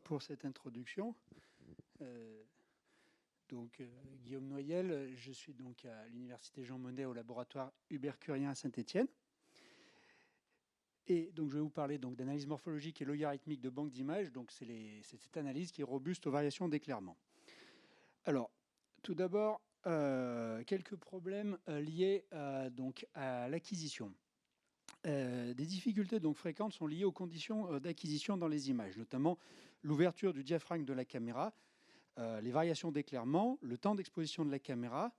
pour cette introduction. Guillaume Noyel, je suis donc à l'Université Jean Monnet au laboratoire Hubert Curien à Saint-Étienne. Et donc je vais vous parler d'analyse morphologique et logarithmique de banques d'images. Donc c'est cette analyse qui est robuste aux variations d'éclairement. Alors, tout d'abord, quelques problèmes liés à l'acquisition. Des difficultés donc fréquentes sont liées aux conditions d'acquisition dans les images, notamment l'ouverture du diaphragme de la caméra, les variations d'éclairement, le temps d'exposition de la caméra,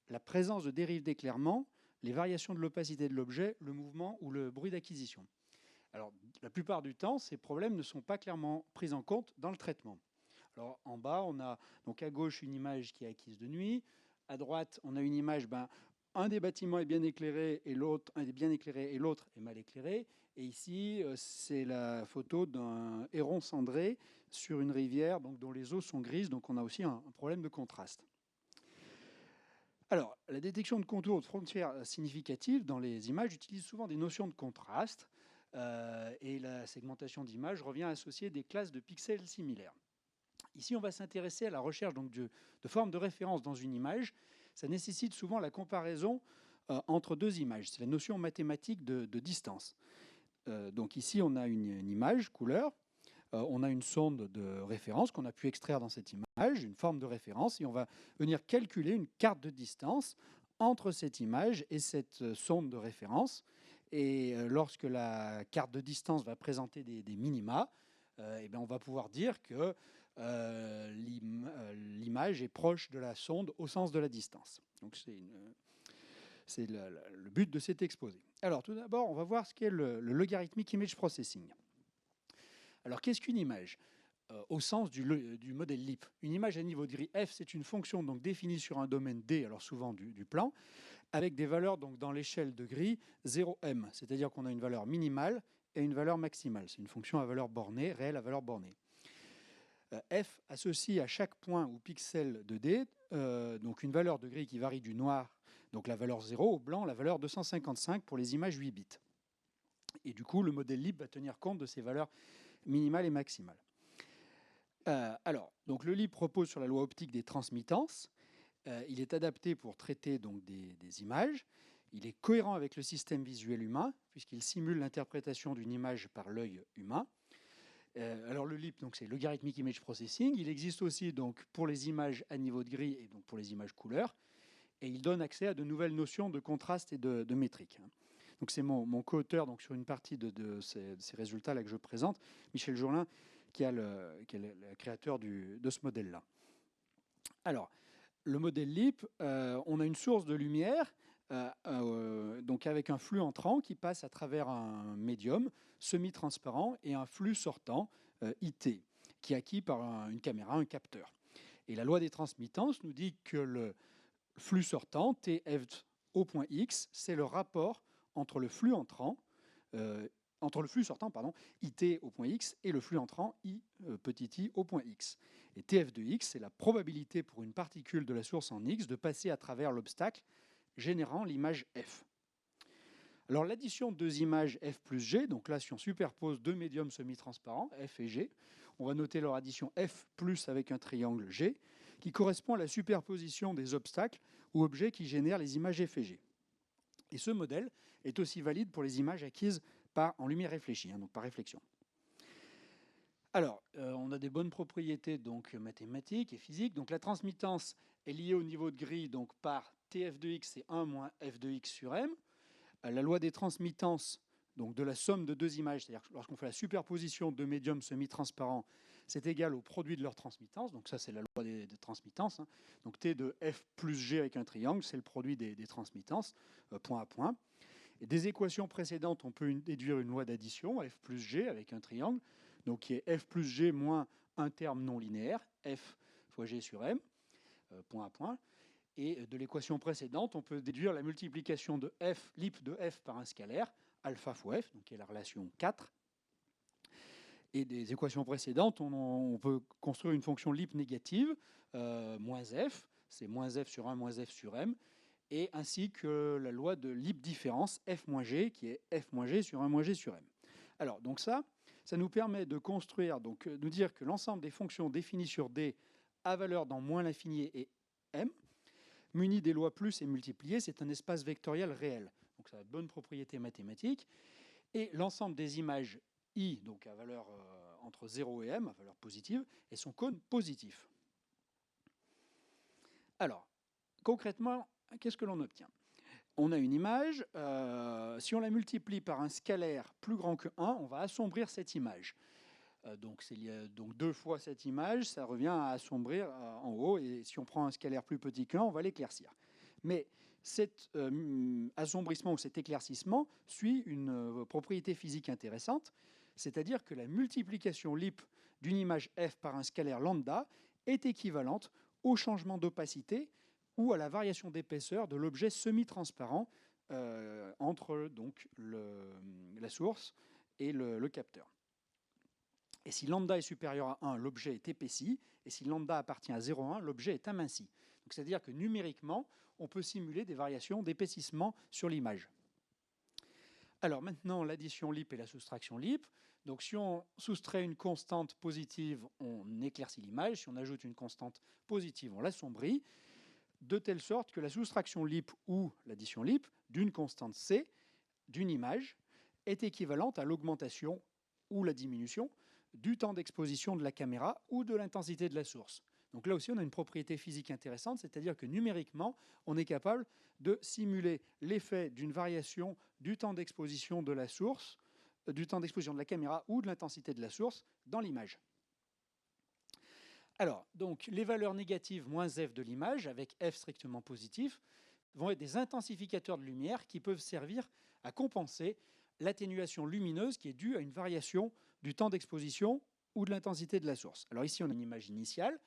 la présence de dérives d'éclairement, les variations de l'opacité de l'objet, le mouvement ou le bruit d'acquisition. Alors, la plupart du temps, ces problèmes ne sont pas clairement pris en compte dans le traitement. Alors, en bas, on a donc à gauche une image qui est acquise de nuit. À droite, on a une image, un des bâtiments est bien éclairé et l'autre est mal éclairé. Et ici, c'est la photo d'un héron cendré sur une rivière dont les eaux sont grises. Donc, on a aussi un problème de contraste. Alors, la détection de contours de frontières significatives dans les images utilise souvent des notions de contraste. Et la segmentation d'images revient à associer des classes de pixels similaires. Ici, on va s'intéresser à la recherche de formes de référence dans une image. Ça nécessite souvent la comparaison entre deux images. C'est la notion mathématique de distance. Donc ici, on a une image couleur. On a une sonde de référence qu'on a pu extraire dans cette image, une forme de référence, et on va venir calculer une carte de distance entre cette image et cette sonde de référence. Et lorsque la carte de distance va présenter des minima, on va pouvoir dire que l'image est proche de la sonde au sens de la distance. Donc c'est le but de cet exposé. Alors tout d'abord, on va voir ce qu'est le logarithmic image processing. Alors qu'est-ce qu'une image au sens du modèle LIP? Une image à niveau de gris f, c'est une fonction donc définie sur un domaine D, alors souvent du plan, avec des valeurs donc dans l'échelle de gris 0m, c'est-à-dire qu'on a une valeur minimale et une valeur maximale. C'est une fonction à valeur bornée, réelle à valeur bornée. F associe à chaque point ou pixel de D donc une valeur de gris qui varie du noir, donc la valeur 0, au blanc, la valeur 255 pour les images 8 bits. Et du coup, le modèle LIP va tenir compte de ces valeurs minimales et maximales. Donc le LIP repose sur la loi optique des transmittances. Il est adapté pour traiter donc des images. Il est cohérent avec le système visuel humain, puisqu'il simule l'interprétation d'une image par l'œil humain. Alors le LIP, c'est Logarithmic Image Processing. Il existe aussi donc, pour les images à niveau de gris et donc pour les images couleurs. Et il donne accès à de nouvelles notions de contraste et de métrique. Donc c'est mon co-auteur sur une partie de ces résultats-là que je présente, Michel Jourdain, qui est le créateur de ce modèle-là. Alors, le modèle LIP, on a une source de lumière, donc avec un flux entrant qui passe à travers un médium semi-transparent et un flux sortant, IT, qui est acquis par une caméra, un capteur. Et la loi des transmittances nous dit que le flux sortant, TF au point X, c'est le rapport entre le flux entrant, entre le flux sortant, IT au point X, et le flux entrant, petit i au point X. Et TF de X, c'est la probabilité pour une particule de la source en X de passer à travers l'obstacle, générant l'image F. Alors l'addition de deux images F plus G, donc là si on superpose deux médiums semi-transparents, F et G, on va noter leur addition F plus avec un triangle G, qui correspond à la superposition des obstacles ou objets qui génèrent les images F et G. Et ce modèle est aussi valide pour les images acquises en lumière réfléchie, donc par réflexion. Alors, on a des bonnes propriétés donc, mathématiques et physiques. Donc la transmittance est liée au niveau de gris donc, par TF de X, c'est 1 moins F de X sur M. La loi des transmittances, donc de la somme de deux images, c'est-à-dire que lorsqu'on fait la superposition de médiums semi-transparents, c'est égal au produit de leur transmittance. Donc ça, c'est la loi des transmittances. Donc T de F plus G avec un triangle, c'est le produit des transmittances, point à point. Et des équations précédentes, on peut déduire une loi d'addition, F plus G avec un triangle, donc qui est F plus G moins un terme non linéaire, F fois G sur M, point à point. Et de l'équation précédente, on peut déduire la multiplication de F, LIP de F par un scalaire, alpha fois F, donc qui est la relation 4. Et des équations précédentes, on peut construire une fonction LIP négative, moins F, c'est moins F sur 1 moins F sur M, et ainsi que la loi de LIP différence F moins G, qui est F moins G sur 1 moins G sur M. Alors, donc ça, ça nous permet de construire, donc nous dire que l'ensemble des fonctions définies sur D à valeur dans moins l'infini et M, muni des lois plus et multipliées, c'est un espace vectoriel réel. Donc ça a de bonnes propriétés mathématiques. Et l'ensemble des images I, donc à valeur entre 0 et M, à valeur positive, et son cône positif. Alors, concrètement, qu'est-ce que l'on obtient? On a une image, si on la multiplie par un scalaire plus grand que 1, on va assombrir cette image. Donc 2 fois cette image, ça revient à assombrir en haut, et si on prend un scalaire plus petit que 1, on va l'éclaircir. Mais cet assombrissement ou cet éclaircissement suit une propriété physique intéressante, c'est-à-dire que la multiplication LIP d'une image f par un scalaire lambda est équivalente au changement d'opacité ou à la variation d'épaisseur de l'objet semi-transparent entre donc, la source et le capteur. Et si lambda est supérieur à 1, l'objet est épaissi, et si lambda appartient à 0,1, l'objet est aminci. C'est-à-dire que numériquement, on peut simuler des variations d'épaississement sur l'image. Alors maintenant, l'addition LIP et la soustraction LIP. Donc si on soustrait une constante positive, on éclaircit l'image. Si on ajoute une constante positive, on l'assombrit, de telle sorte que la soustraction LIP ou l'addition LIP d'une constante C d'une image est équivalente à l'augmentation ou la diminution du temps d'exposition de la caméra ou de l'intensité de la source. Donc là aussi, on a une propriété physique intéressante, c'est-à-dire que numériquement, on est capable de simuler l'effet d'une variation du temps d'exposition de la source, du temps d'exposition de la caméra ou de l'intensité de la source dans l'image. Alors, donc, les valeurs négatives moins f de l'image, avec f strictement positif, vont être des intensificateurs de lumière qui peuvent servir à compenser l'atténuation lumineuse qui est due à une variation du temps d'exposition ou de l'intensité de la source. Alors ici, on a une image initiale,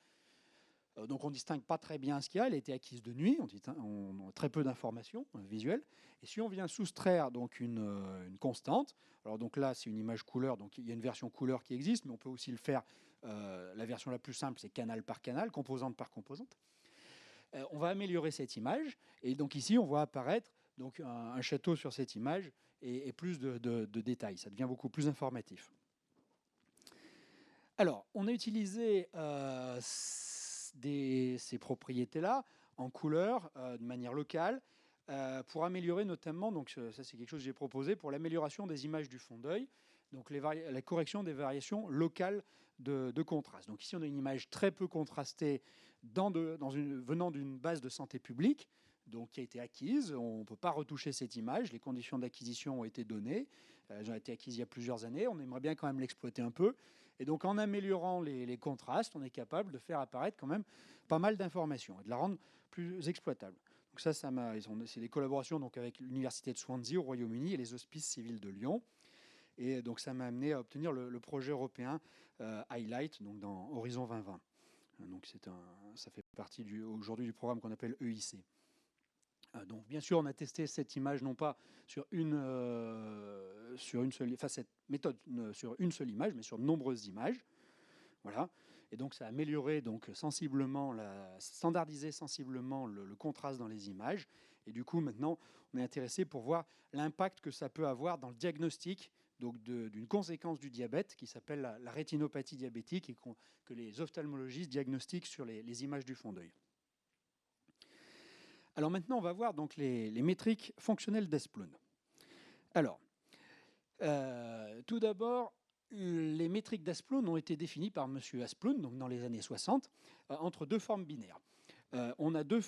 donc on ne distingue pas très bien ce qu'il y a, elle a été acquise de nuit, on a très peu d'informations visuelles, et si on vient soustraire donc une constante, alors donc là c'est une image couleur, donc il y a une version couleur qui existe, mais on peut aussi le faire, la version la plus simple c'est canal par canal, composante par composante. On va améliorer cette image, et donc ici on voit apparaître donc un château sur cette image et plus de détails, ça devient beaucoup plus informatif. Alors, on a utilisé ces propriétés-là en couleur, de manière locale, pour améliorer notamment, donc ça c'est quelque chose que j'ai proposé, pour l'amélioration des images du fond d'œil, donc la correction des variations locales de contraste. Donc ici on a une image très peu contrastée venant d'une base de santé publique, donc qui a été acquise. On ne peut pas retoucher cette image, les conditions d'acquisition ont été données, elles ont été acquises il y a plusieurs années, on aimerait bien quand même l'exploiter un peu. Et donc en améliorant les contrastes, on est capable de faire apparaître quand même pas mal d'informations et de la rendre plus exploitable. Donc c'est des collaborations donc avec l'université de Swansea au Royaume-Uni et les hospices civils de Lyon. Et donc ça m'a amené à obtenir le projet européen Highlight donc dans Horizon 2020. Donc ça fait partie aujourd'hui du programme qu'on appelle EIC. Donc bien sûr, on a testé cette image non pas sur cette méthode sur une seule image, mais sur de nombreuses images. Voilà. Et donc ça a amélioré donc sensiblement, standardisé sensiblement le contraste dans les images. Et du coup, maintenant, on est intéressé pour voir l'impact que ça peut avoir dans le diagnostic donc d'une conséquence du diabète qui s'appelle la rétinopathie diabétique et que les ophtalmologistes diagnostiquent sur les images du fond d'œil. Alors maintenant, on va voir donc les métriques fonctionnelles d'Asplund. Alors, tout d'abord, les métriques d'Asplund ont été définies par M. Asplund, donc dans les années 60, entre deux formes binaires. On a deux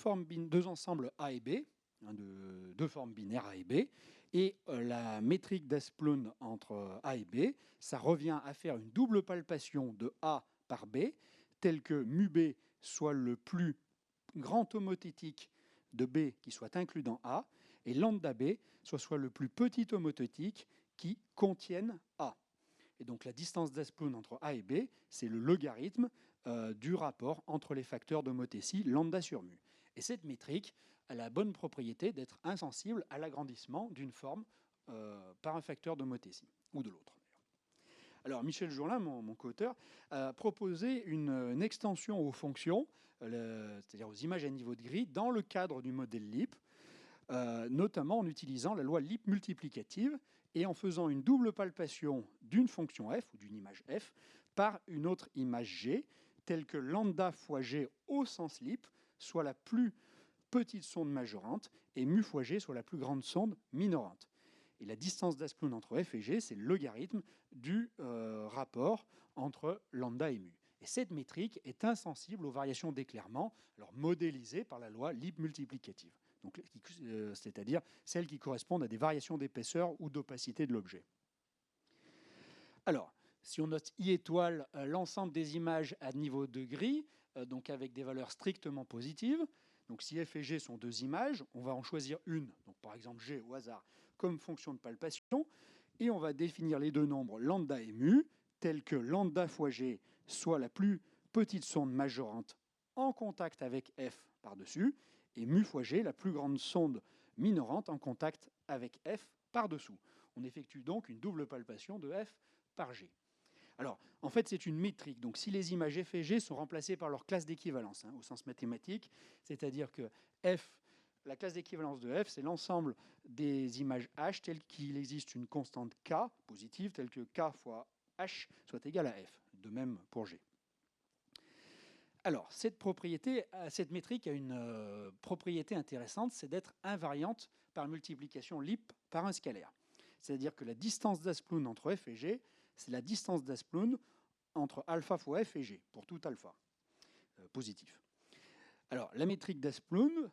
ensembles A et B, deux formes binaires A et B, et la métrique d'Asplund entre A et B, ça revient à faire une double palpation de A par B, telle que mu B soit le plus grand homothétique de B qui soit inclus dans A, et lambda B soit le plus petit homothétique qui contienne A. Et donc la distance d'Asplund entre A et B, c'est le logarithme du rapport entre les facteurs d'homothétie lambda sur mu. Et cette métrique a la bonne propriété d'être insensible à l'agrandissement d'une forme par un facteur d'homothétie, ou de l'autre. Alors Michel Jourdain, mon co-auteur, a proposé une extension aux fonctions, c'est-à-dire aux images à niveau de grille, dans le cadre du modèle LIP, notamment en utilisant la loi LIP multiplicative et en faisant une double palpation d'une fonction f, ou d'une image f, par une autre image g, telle que lambda fois g au sens lip, soit la plus petite sonde majorante, et mu fois g soit la plus grande sonde minorante. Et la distance d'Asplund entre f et g, c'est le logarithme du rapport entre lambda et mu. Et cette métrique est insensible aux variations d'éclairement, alors modélisées par la loi Lipp multiplicative, c'est-à-dire celles qui correspondent à des variations d'épaisseur ou d'opacité de l'objet. Alors, si on note I étoile l'ensemble des images à niveau de gris, donc avec des valeurs strictement positives, donc si f et g sont deux images, on va en choisir une, donc par exemple g au hasard, comme fonction de palpation, et on va définir les deux nombres lambda et mu, tels que lambda fois g soit la plus petite sonde majorante en contact avec f par-dessus, et mu fois g la plus grande sonde minorante en contact avec f par-dessous. On effectue donc une double palpation de f par g. Alors, en fait, c'est une métrique. Donc, si les images f et g sont remplacées par leur classe d'équivalence, au sens mathématique, c'est-à-dire que f, la classe d'équivalence de f, c'est l'ensemble des images h telles qu'il existe une constante k positive, telle que k fois h soit égale à f. De même pour g. Alors, cette métrique a une propriété intéressante, c'est d'être invariante par multiplication Lipp par un scalaire. C'est-à-dire que la distance d'Asplund entre f et g, c'est la distance d'Asplund entre alpha fois f et g, pour tout alpha positif. Alors, la métrique d'Asplund,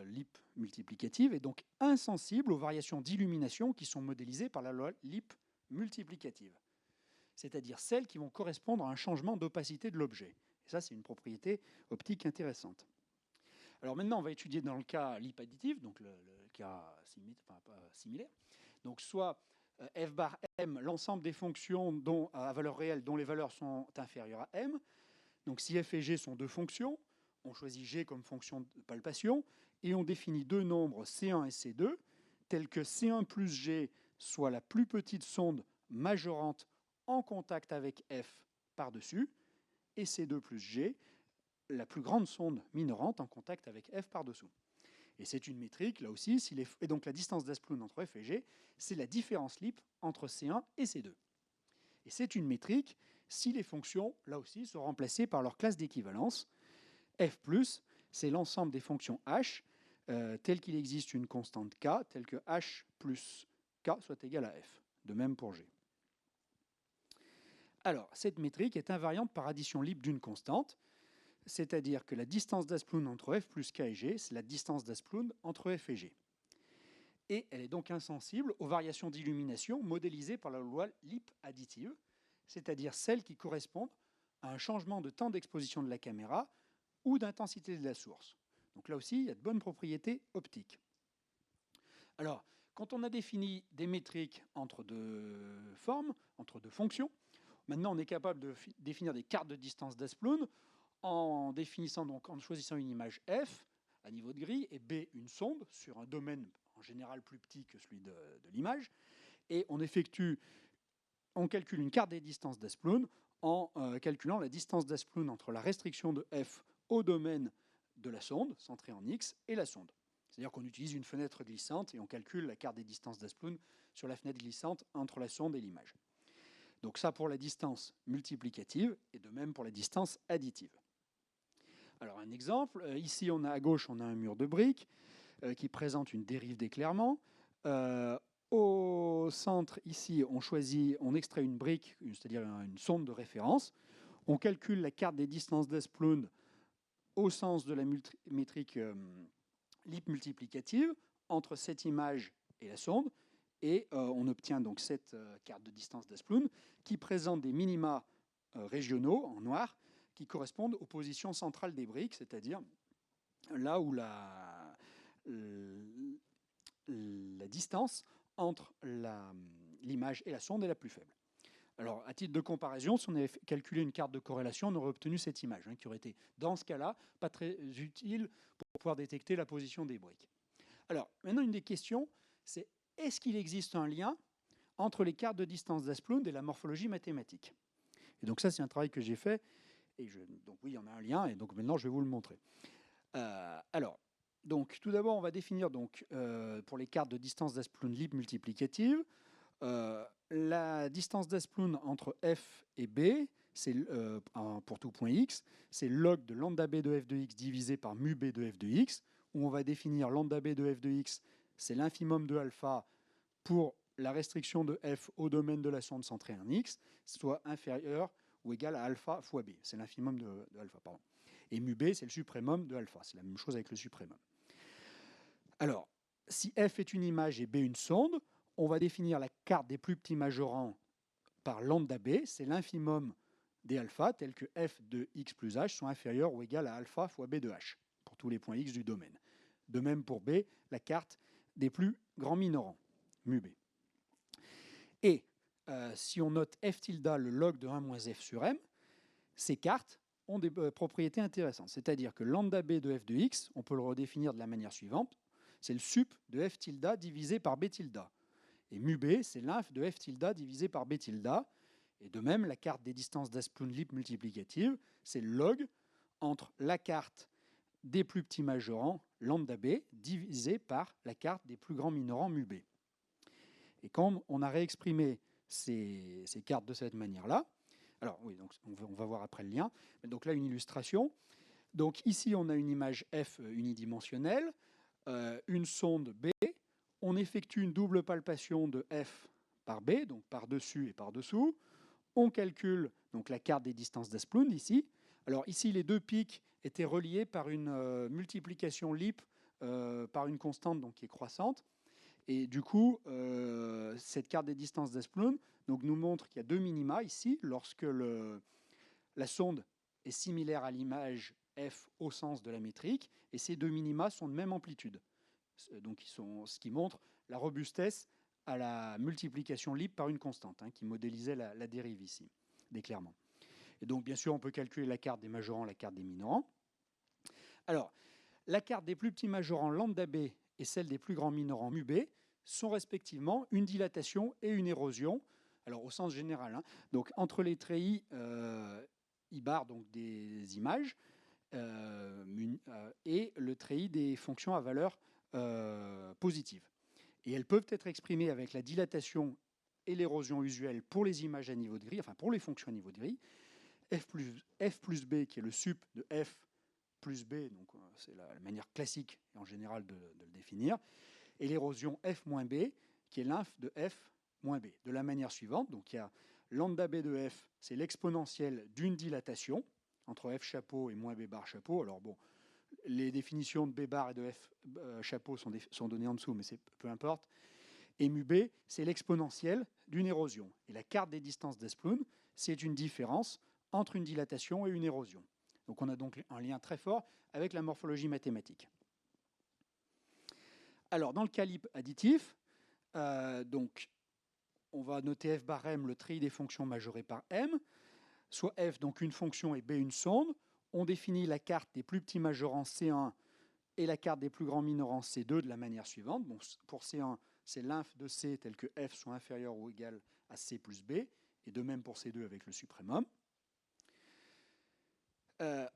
Lipp multiplicative, est donc insensible aux variations d'illumination qui sont modélisées par la loi Lipp multiplicative, c'est-à-dire celles qui vont correspondre à un changement d'opacité de l'objet. Et ça, c'est une propriété optique intéressante. Alors maintenant, on va étudier dans le cas Lipp additif, donc le cas similaire. Donc soit f bar m, l'ensemble des fonctions à valeur réelle dont les valeurs sont inférieures à m. Donc si f et g sont deux fonctions, on choisit g comme fonction de palpation, et on définit deux nombres C1 et C2, tels que C1 plus g soit la plus petite sonde majorante en contact avec f par-dessus, et C2 plus g, la plus grande sonde minorante en contact avec f par-dessous. Et c'est une métrique, là aussi, et donc la distance d'Asplund entre f et g, c'est la différence Lipp entre C1 et C2. Et c'est une métrique si les fonctions, là aussi, sont remplacées par leur classe d'équivalence. F+, c'est l'ensemble des fonctions h, tel qu'il existe une constante k, telle que h plus k soit égale à f. De même pour g. Alors, cette métrique est invariante par addition Lipp d'une constante, c'est-à-dire que la distance d'Asplund entre f plus k et g, c'est la distance d'Asplund entre f et g. Et elle est donc insensible aux variations d'illumination modélisées par la loi Lipp additive, c'est-à-dire celles qui correspondent à un changement de temps d'exposition de la caméra ou d'intensité de la source. Donc là aussi, il y a de bonnes propriétés optiques. Alors, quand on a défini des métriques entre deux formes, entre deux fonctions, maintenant on est capable de définir des cartes de distance d'Asplund en choisissant une image f à niveau de grille et b une sonde sur un domaine en général plus petit que celui de l'image, et on calcule une carte des distances d'Asplund en calculant la distance d'Asplund entre la restriction de f au domaine de la sonde, centrée en x, et la sonde. C'est-à-dire qu'on utilise une fenêtre glissante et on calcule la carte des distances d'Asplund sur la fenêtre glissante entre la sonde et l'image. Donc ça pour la distance multiplicative et de même pour la distance additive. Alors un exemple, ici à gauche on a un mur de briques qui présente une dérive d'éclairement. Au centre, ici, on extrait une brique, c'est-à-dire une sonde de référence. On calcule la carte des distances d'Asplund au sens de la métrique Lipp multiplicative entre cette image et la sonde, et on obtient donc cette carte de distance d'Asplund qui présente des minima régionaux en noir qui correspondent aux positions centrales des briques, c'est-à-dire là où la distance entre l'image et la sonde est la plus faible. Alors, à titre de comparaison, si on avait calculé une carte de corrélation, on aurait obtenu cette image, qui aurait été, dans ce cas-là, pas très utile pour pouvoir détecter la position des briques. Alors, maintenant, une des questions, c'est est-ce qu'il existe un lien entre les cartes de distance d'Asplund et la morphologie mathématique? Et donc ça, c'est un travail que j'ai fait, et donc oui, il y en a un lien, et donc maintenant, je vais vous le montrer. Alors, donc, tout d'abord, on va définir donc, pour les cartes de distance d'Asplund Lipp multiplicative, La distance d'Asplund entre f et b, c'est pour tout point x, c'est log de lambda b de f de x divisé par mu b de f de x, où on va définir lambda b de f de x, c'est l'infimum de alpha pour la restriction de f au domaine de la sonde centrée en x, soit inférieur ou égal à alpha fois b. C'est l'infimum de alpha, pardon. Et mu b, c'est le suprémum de alpha. C'est la même chose avec le suprémum. Alors, si f est une image et b une sonde, on va définir la carte des plus petits majorants par lambda b, c'est l'infimum des alpha, tel que f de x plus h sont inférieurs ou égal à alpha fois b de h, pour tous les points x du domaine. De même pour b, la carte des plus grands minorants, mu b. Et si on note f tilde, le log de 1 moins f sur m, ces cartes ont des propriétés intéressantes. C'est-à-dire que lambda b de f de x, on peut le redéfinir de la manière suivante, c'est le sup de f tilde divisé par b tilde. Et mu b, c'est l'inf de f tilde divisé par b tilde. Et de même, la carte des distances d'Asplund-Lip multiplicatives, c'est le log entre la carte des plus petits majorants, lambda b, divisé par la carte des plus grands minorants, mu b. Et quand on a réexprimé ces cartes de cette manière-là, alors oui, donc on va voir après le lien, donc là une illustration. Donc ici on a une image f unidimensionnelle, une sonde B, on effectue une double palpation de f par b, donc par-dessus et par-dessous, on calcule donc la carte des distances d'Asplund ici. Alors ici les deux pics étaient reliés par une multiplication Lip par une constante donc, qui est croissante. Et du coup, cette carte des distances d'Asplund nous montre qu'il y a deux minima ici, lorsque la sonde est similaire à l'image f au sens de la métrique, et ces deux minima sont de même amplitude. Donc, ce qui montre la robustesse à la multiplication Lip par une constante, qui modélisait la dérive ici, d'éclairement. Et donc, bien sûr, on peut calculer la carte des majorants, la carte des minorants. Alors, la carte des plus petits majorants lambda b et celle des plus grands minorants mu b sont respectivement une dilatation et une érosion, alors au sens général. Donc entre les treillis I-bar, donc des images, et le treillis des fonctions à valeur positive. Et elles peuvent être exprimées avec la dilatation et l'érosion usuelle pour les images à niveau de grille, enfin pour les fonctions à niveau de grille, f plus b qui est le sup de f plus b, donc c'est la manière classique en général de le définir, et l'érosion f moins b, qui est l'inf de f moins b, de la manière suivante. Donc il y a lambda b de f, c'est l'exponentielle d'une dilatation, entre f chapeau et moins b bar chapeau. Alors bon, les définitions de b bar et de f chapeau sont données en dessous, mais peu importe. Et mu b, c'est l'exponentielle d'une érosion. Et la carte des distances d'Asplund, c'est une différence entre une dilatation et une érosion. Donc on a donc un lien très fort avec la morphologie mathématique. Alors dans le cas Lip additif, donc on va noter f bar m, le treillis des fonctions majorées par m, soit f donc une fonction et b une sonde. On définit la carte des plus petits majorants C1 et la carte des plus grands minorants C2 de la manière suivante. Bon, pour C1, c'est l'inf de C tel que f soit inférieur ou égal à C plus B, et de même pour C2 avec le suprémum.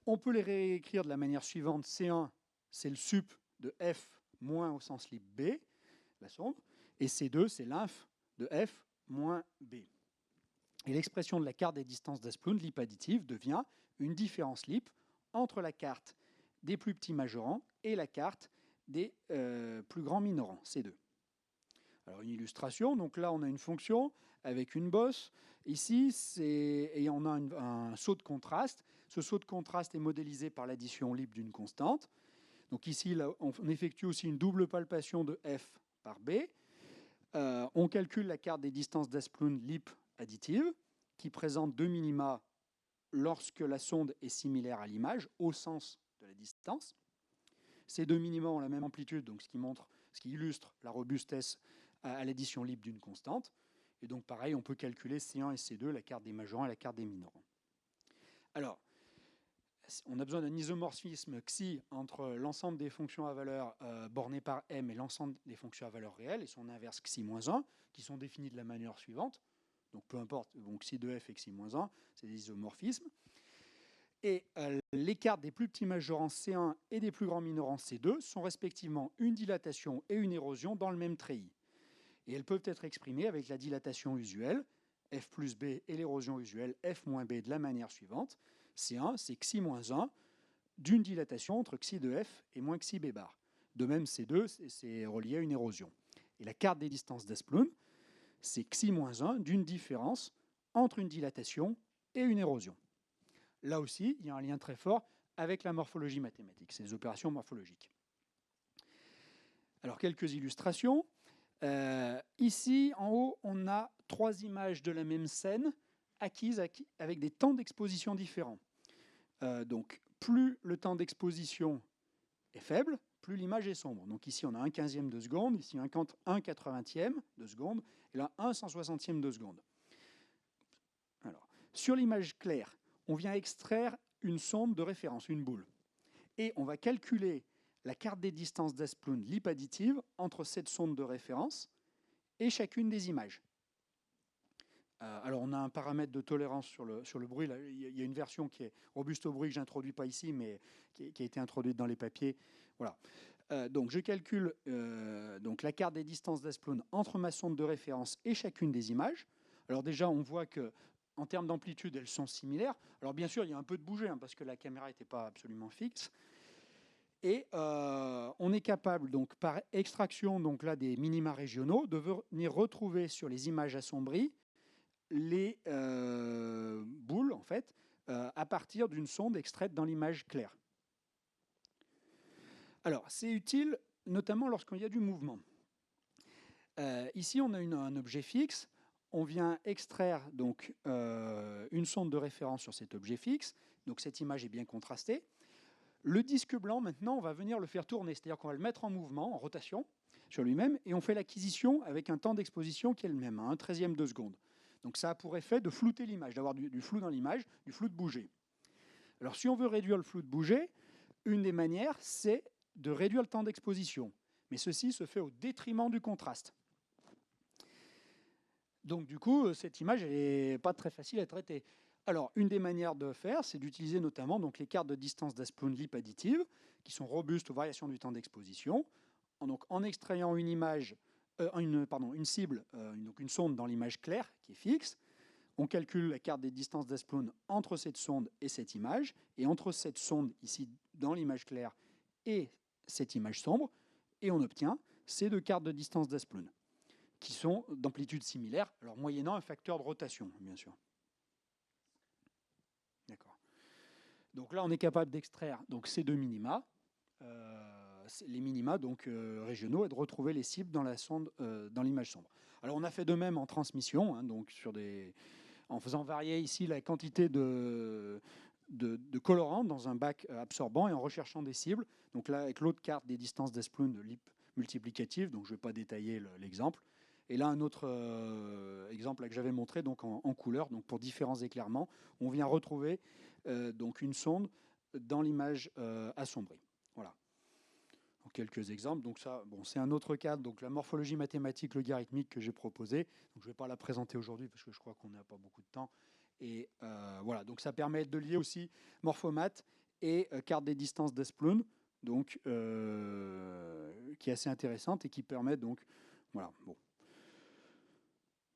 On peut les réécrire de la manière suivante. C1, c'est le sup de f moins au sens Lip B, la sonde, et C2, c'est l'inf de f moins B. Et l'expression de la carte des distances d'Asplund, Lip additive, devient une différence Lip entre la carte des plus petits majorants et la carte des plus grands minorants, C2. Alors une illustration, donc là on a une fonction avec une bosse, ici et on a un saut de contraste. Ce saut de contraste est modélisé par l'addition Lip d'une constante. Donc ici là, on effectue aussi une double palpation de f par b. On calcule la carte des distances d'Asplund Lip additive, qui présente deux minima lorsque la sonde est similaire à l'image, au sens de la distance. Ces deux minima ont la même amplitude, donc ce qui illustre la robustesse à l'addition Lip d'une constante. Et donc pareil, on peut calculer C1 et C2, la carte des majorants et la carte des minorants. Alors, on a besoin d'un isomorphisme xi entre l'ensemble des fonctions à valeur bornées par m et l'ensemble des fonctions à valeur réelle, et son inverse xi-1, qui sont définis de la manière suivante. Donc peu importe, donc xi de f et xi-1, c'est des isomorphismes. Et les cartes des plus petits majorants C1 et des plus grands minorants C2 sont respectivement une dilatation et une érosion dans le même treillis. Et elles peuvent être exprimées avec la dilatation usuelle, f plus b, et l'érosion usuelle, f moins b, de la manière suivante. C1, c'est xi-1 d'une dilatation entre xi de f et moins xi b bar. De même, C2, c'est relié à une érosion. Et la carte des distances d'Asplund, c'est xi-1 d'une différence entre une dilatation et une érosion. Là aussi, il y a un lien très fort avec la morphologie mathématique, c'est les opérations morphologiques. Alors, quelques illustrations. Ici, en haut, on a 3 images de la même scène acquises avec des temps d'exposition différents. Donc, plus le temps d'exposition est faible, plus l'image est sombre. Donc ici, on a 1/15e de seconde, ici 1/80e de seconde, et là 1/160e de seconde. Alors, sur l'image claire, on vient extraire une sonde de référence, une boule. Et on va calculer la carte des distances d'Asplund Lip additive entre cette sonde de référence et chacune des images. Alors, on a un paramètre de tolérance sur le bruit. Là, il y a une version qui est robuste au bruit que je n'introduis pas ici, mais qui a été introduite dans les papiers. Voilà. Donc, je calcule donc la carte des distances d'Asplund entre ma sonde de référence et chacune des images. Alors déjà, on voit que en termes d'amplitude, elles sont similaires. Alors bien sûr, il y a un peu de bouger, parce que la caméra n'était pas absolument fixe. Et on est capable, donc, par extraction donc là, des minima régionaux, de venir retrouver sur les images assombries les boules, en fait, à partir d'une sonde extraite dans l'image claire. Alors, c'est utile notamment lorsqu'il y a du mouvement. Ici, on a un objet fixe. On vient extraire donc, une sonde de référence sur cet objet fixe. Donc, cette image est bien contrastée. Le disque blanc, maintenant, on va venir le faire tourner. C'est-à-dire qu'on va le mettre en mouvement, en rotation, sur lui-même, et on fait l'acquisition avec un temps d'exposition qui est le même, 1/13e de seconde. Donc ça a pour effet de flouter l'image, d'avoir du flou dans l'image, du flou de bouger. Alors si on veut réduire le flou de bouger, une des manières, c'est de réduire le temps d'exposition. Mais ceci se fait au détriment du contraste. Donc du coup, cette image n'est pas très facile à traiter. Alors, une des manières de faire, c'est d'utiliser notamment donc, les cartes de distance d'Asplund Lip additive, qui sont robustes aux variations du temps d'exposition. Donc, en extrayant une image, une cible, donc une sonde dans l'image claire, qui est fixe, on calcule la carte des distances d'Asplund entre cette sonde et cette image, et entre cette sonde, ici, dans l'image claire, et cette image sombre, et on obtient ces 2 cartes de distance d'Asplund, qui sont d'amplitude similaire, alors moyennant un facteur de rotation, bien sûr. D'accord. Donc là, on est capable d'extraire ces 2 minima, les minima donc, régionaux, et de retrouver les cibles dans la sonde, dans l'image sombre. Alors on a fait de même en transmission, donc en faisant varier ici la quantité de colorants dans un bac absorbant et en recherchant des cibles. Donc là, avec l'autre carte des distances d'Asplund de Lip multiplicative, donc je ne vais pas détailler l'exemple. Et là, un autre exemple que j'avais montré donc en couleur, donc pour différents éclairements, on vient retrouver donc une sonde dans l'image assombrie. Voilà. Donc, quelques exemples. Donc ça, bon, c'est un autre cadre, donc la morphologie mathématique logarithmique que j'ai proposée. Donc je ne vais pas la présenter aujourd'hui parce que je crois qu'on n'a pas beaucoup de temps. Et voilà, donc ça permet de lier aussi morphomat et carte des distances d'Asplund, donc qui est assez intéressante et qui permet donc, voilà, bon.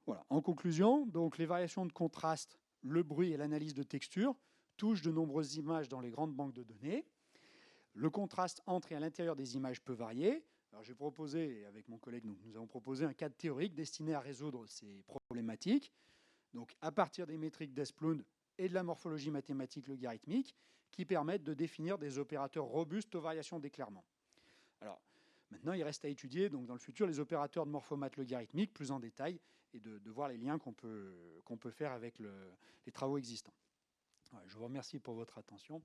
Voilà. En conclusion, donc les variations de contraste, le bruit et l'analyse de texture touchent de nombreuses images dans les grandes banques de données. Le contraste entre et à l'intérieur des images peut varier. Alors j'ai proposé, et avec mon collègue, donc, nous avons proposé un cadre théorique destiné à résoudre ces problématiques. Donc à partir des métriques d'Asplund et de la morphologie mathématique logarithmique qui permettent de définir des opérateurs robustes aux variations d'éclairement. Alors maintenant, il reste à étudier donc, dans le futur les opérateurs de morphomat logarithmique plus en détail et de voir les liens qu'on peut faire avec les travaux existants. Ouais, je vous remercie pour votre attention.